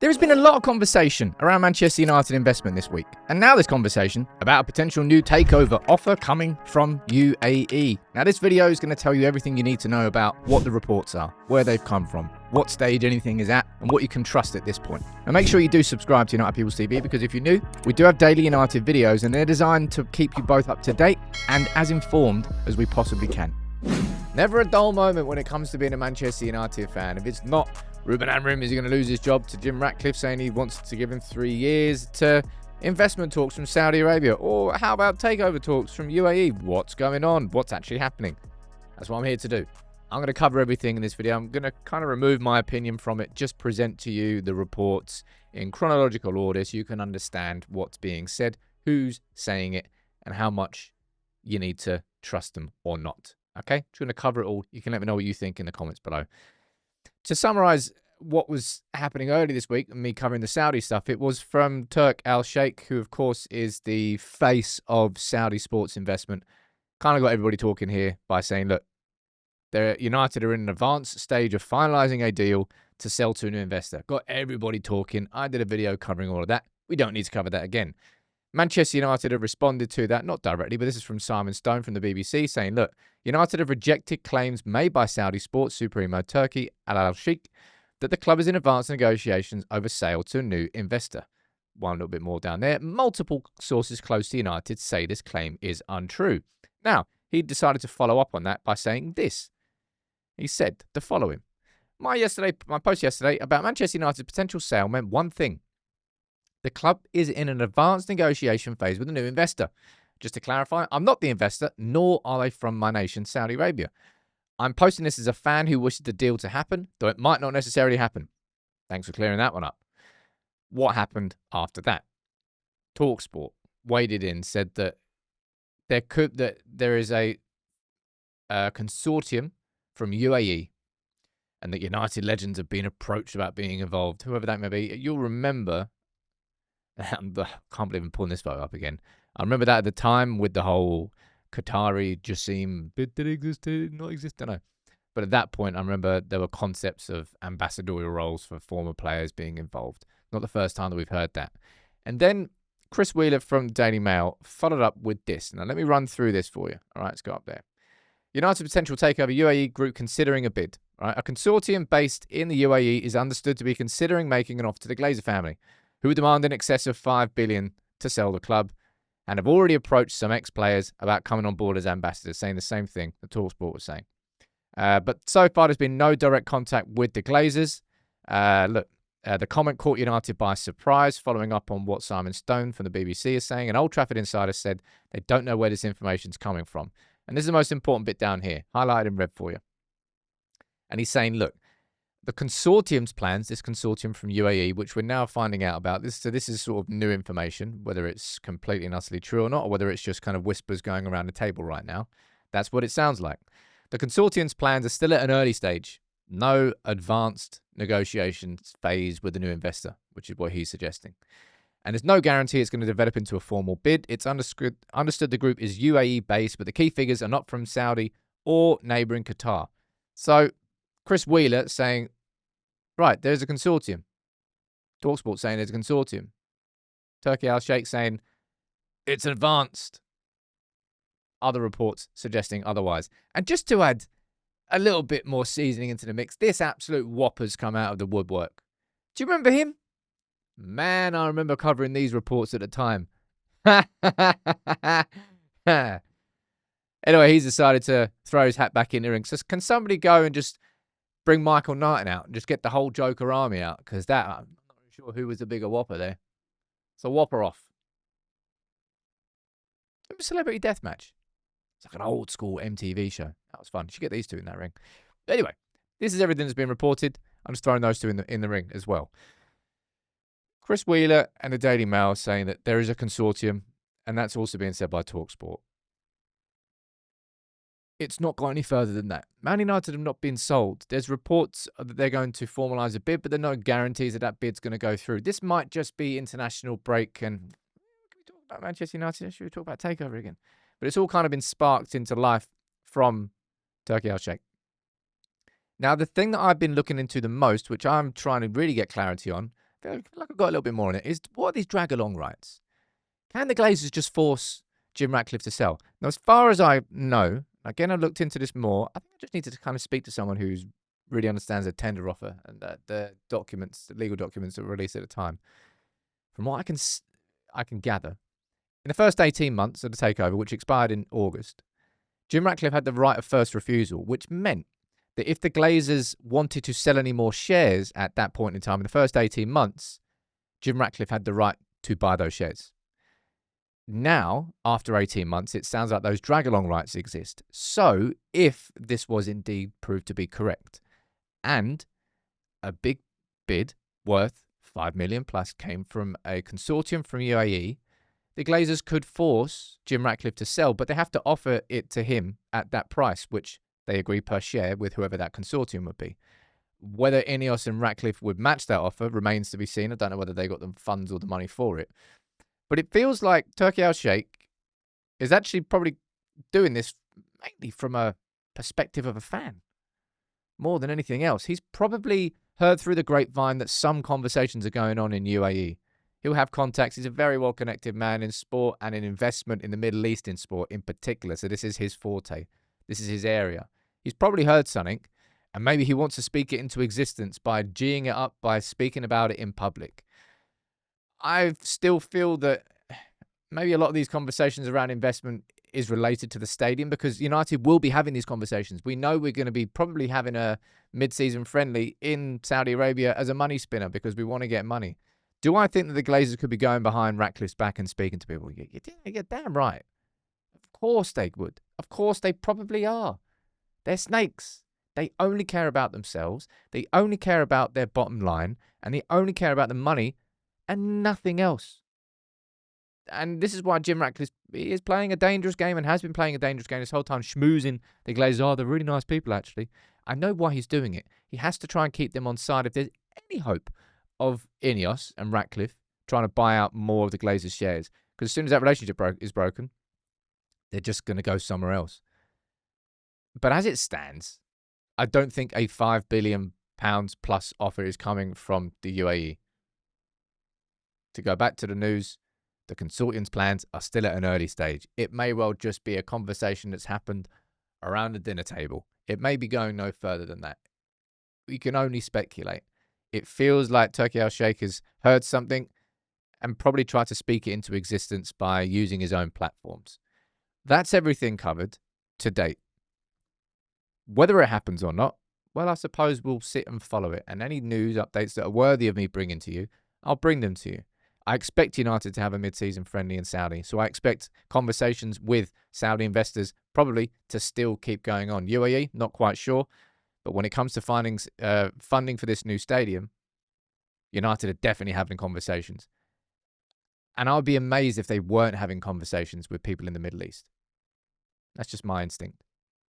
There has been a lot of conversation around Manchester United investment this week, and now there's conversation about a potential new takeover offer coming from UAE. Now this video is going to tell you everything you need to know about what the reports are, where they've come from, what stage anything is at, and what you can trust at this point. And make sure you do subscribe to United People's TV, because if you're new, we do have daily United videos and they're designed to keep you both up to date and as informed as we possibly can. Never a dull moment when it comes to being a Manchester United fan. If it's not Ruben Amorim, is he going to lose his job, to Jim Ratcliffe saying he wants to give him 3 years, to investment talks from Saudi Arabia, or how about takeover talks from UAE? What's going on? What's actually happening? That's what I'm here to do. I'm going to cover everything in this video. I'm going to kind of remove my opinion from it, just present to you the reports in chronological order so you can understand what's being said, who's saying it, and how much you need to trust them or not. Okay? Just going to cover it all. You can let me know what you think in the comments below. To summarize what was happening early this week, and me covering the Saudi stuff, it was from Turk Al Sheikh, who of course is the face of Saudi sports investment. Kind of got everybody talking here by saying, look, United are in an advanced stage of finalizing a deal to sell to a new investor. Got everybody talking. I did a video covering all of that. We don't need to cover that again. Manchester United have responded to that, not directly, but this is from Simon Stone from the BBC, saying, look, United have rejected claims made by Saudi sports supremo Turki Al Sheikh that the club is in advanced negotiations over sale to a new investor. One little bit more down there. Multiple sources close to United say this claim is untrue. Now, he decided to follow up on that by saying this. He said the following. My post yesterday about Manchester United's potential sale meant one thing. The club is in an advanced negotiation phase with a new investor. Just to clarify, I'm not the investor, nor are they from my nation, Saudi Arabia. I'm posting this as a fan who wishes the deal to happen, though it might not necessarily happen. Thanks for clearing that one up. What happened after that? TalkSport waded in, said that there is a consortium from UAE, and that United legends have been approached about being involved, whoever that may be. You'll remember, I can't believe I'm pulling this photo up again. I remember that at the time with the whole Qatari Jassim, did it exist? Did it not exist? I don't know. But at that point, I remember there were concepts of ambassadorial roles for former players being involved. Not the first time that we've heard that. And then Chris Wheeler from Daily Mail followed up with this. Now, let me run through this for you. All right, let's go up there. United potential takeover, UAE group considering a bid. All right, a consortium based in the UAE is understood to be considering making an offer to the Glazer family, who demand in excess of $5 billion to sell the club, and have already approached some ex-players about coming on board as ambassadors, saying the same thing that TalkSport was saying. But so far, there's been no direct contact with the Glazers. The comment caught United by surprise, following up on what Simon Stone from the BBC is saying. An Old Trafford insider said they don't know where this information's coming from. And this is the most important bit down here, highlighted in red for you. And he's saying, look, the consortium's plans, this consortium from UAE, which we're now finding out about, this is sort of new information, whether it's completely and utterly true or not, or whether it's just kind of whispers going around the table right now. That's what it sounds like. The consortium's plans are still at an early stage. No advanced negotiations phase with the new investor, which is what he's suggesting. And there's no guarantee it's going to develop into a formal bid. It's understood the group is UAE-based, but the key figures are not from Saudi or neighbouring Qatar. So Chris Wheeler saying, right, there's a consortium. TalkSport saying there's a consortium. Turki Al Sheikh saying it's advanced. Other reports suggesting otherwise. And just to add a little bit more seasoning into the mix, this absolute whopper's come out of the woodwork. Do you remember him? Man, I remember covering these reports at the time. Anyway, he's decided to throw his hat back in the ring. So can somebody go and just bring Michael Knighton out and just get the whole Joker army out? Because I'm not sure who was the bigger whopper there. So whopper off. It was Celebrity Deathmatch. It's like an old school MTV show. That was fun. You should get these two in that ring. But anyway, this is everything that's been reported. I'm just throwing those two in the ring as well. Chris Wheeler and the Daily Mail saying that there is a consortium, and that's also being said by TalkSport. It's not got any further than that. Man United have not been sold. There's reports that they're going to formalise a bid, but there are no guarantees that that bid's going to go through. This might just be international break, and can we talk about Manchester United? Should we talk about takeover again? But it's all kind of been sparked into life from Turki Al Sheikh. Now, the thing that I've been looking into the most, which I'm trying to really get clarity on, I feel like I've got a little bit more on it, is what are these drag-along rights? Can the Glazers just force Jim Ratcliffe to sell? Now, as far as I know, again, I looked into this more. I think I just needed to kind of speak to someone who's really understands a tender offer and the documents, the legal documents that were released at the time. From what I can gather, in the first 18 months of the takeover, which expired in August, Jim Ratcliffe had the right of first refusal, which meant that if the Glazers wanted to sell any more shares at that point in time, in the first 18 months, Jim Ratcliffe had the right to buy those shares. Now, after 18 months, it sounds like those drag-along rights exist. So, if this was indeed proved to be correct, and a big bid worth 5 million plus came from a consortium from UAE, the Glazers could force Jim Ratcliffe to sell, but they have to offer it to him at that price, which they agree per share with whoever that consortium would be. Whether Ineos and Ratcliffe would match that offer remains to be seen. I don't know whether they got the funds or the money for it. But it feels like Turki Al-Sheikh is actually probably doing this mainly from a perspective of a fan, more than anything else. He's probably heard through the grapevine that some conversations are going on in UAE. He'll have contacts. He's a very well-connected man in sport and in investment in the Middle East in sport in particular. So this is his forte. This is his area. He's probably heard something, and maybe he wants to speak it into existence by geeing it up, by speaking about it in public. I still feel that maybe a lot of these conversations around investment is related to the stadium, because United will be having these conversations. We know we're going to be probably having a mid-season friendly in Saudi Arabia as a money spinner because we want to get money. Do I think that the Glazers could be going behind Ratcliffe's back and speaking to people? You're damn right. Of course they would. Of course they probably are. They're snakes. They only care about themselves. They only care about their bottom line, and they only care about the money and nothing else. And this is why Jim Ratcliffe is playing a dangerous game and has been playing a dangerous game this whole time, schmoozing the Glazers. Oh, they're really nice people, actually. I know why he's doing it. He has to try and keep them on side if there's any hope of Ineos and Ratcliffe trying to buy out more of the Glazers' shares. Because as soon as that relationship is broken, they're just going to go somewhere else. But as it stands, I don't think a £5 billion plus offer is coming from the UAE. To go back to the news, the consortium's plans are still at an early stage. It may well just be a conversation that's happened around the dinner table. It may be going no further than that. We can only speculate. It feels like Turki Al-Sheikh has heard something and probably tried to speak it into existence by using his own platforms. That's everything covered to date. Whether it happens or not, well, I suppose we'll sit and follow it. And any news updates that are worthy of me bringing to you, I'll bring them to you. I expect United to have a mid-season friendly in Saudi. So I expect conversations with Saudi investors probably to still keep going on. UAE, not quite sure. But when it comes to funding for this new stadium, United are definitely having conversations. And I would be amazed if they weren't having conversations with people in the Middle East. That's just my instinct.